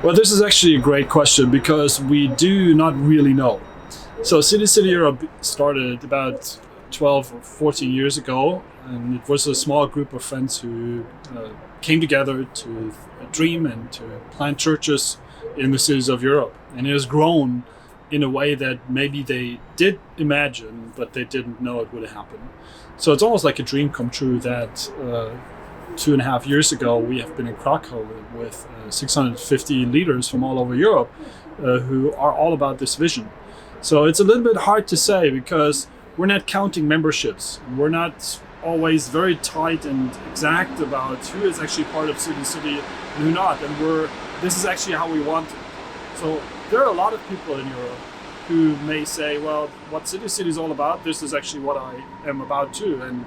Well, this is actually a great question because we do not really know. So City City Europe started about 12 or 14 years ago, and it was a small group of friends who came together to dream and to plant churches in the cities of Europe. And it has grown in a way that maybe they did imagine, but they didn't know it would happen. So it's almost like a dream come true that 2.5 years ago we have been in Krakow with 650 leaders from all over Europe who are all about this vision. So it's a little bit hard to say because we're not counting memberships. We're not always very tight and exact about who is actually part of City City and who not. And this is actually how we want it. So there are a lot of people in Europe who may say, well, what City City is all about, this is actually what I am about too. And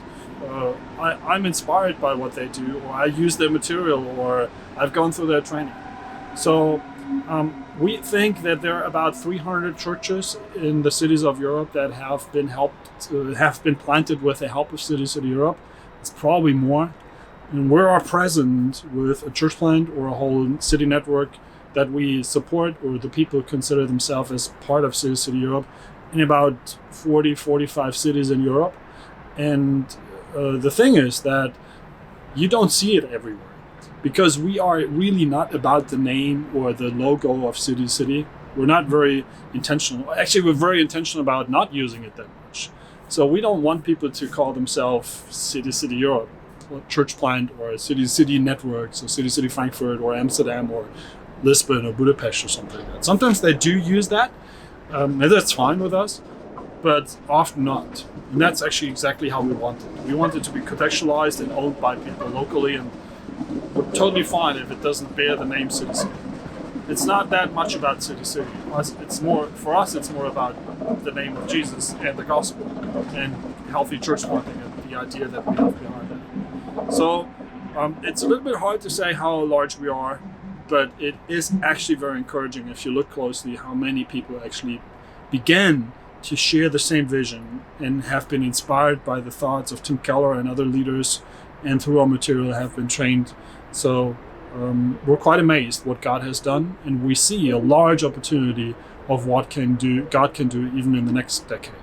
I'm inspired by what they do, or I use their material, or I've gone through their training. So we think that there are about 300 churches in the cities of Europe that have been planted with the help of City City Europe. It's probably more. And we are present with a church plant or a whole city network that we support, or the people consider themselves as part of City City Europe, in about 45 cities in Europe. And the thing is that you don't see it everywhere because we are really not about the name or the logo of City City. We're not very intentional. Actually, we're very intentional about not using it that much. So we don't want people to call themselves City City Europe, or Church Plant, or City City Network, so City City Frankfurt or Amsterdam or Lisbon or Budapest or something like that. Sometimes they do use that, and that's fine with us, but often not. And that's actually exactly how we want it. We want it to be contextualized and owned by people locally, and we're totally fine if it doesn't bear the name City City. It's not that much about City City. It's more, for us, it's more about the name of Jesus and the gospel and healthy church planting and the idea that we have behind it. So it's a little bit hard to say how large we are, but it is actually very encouraging if you look closely how many people actually began to share the same vision and have been inspired by the thoughts of Tim Keller and other leaders, and through our material have been trained. So we're quite amazed what God has done, and we see a large opportunity of what God can do even in the next decade.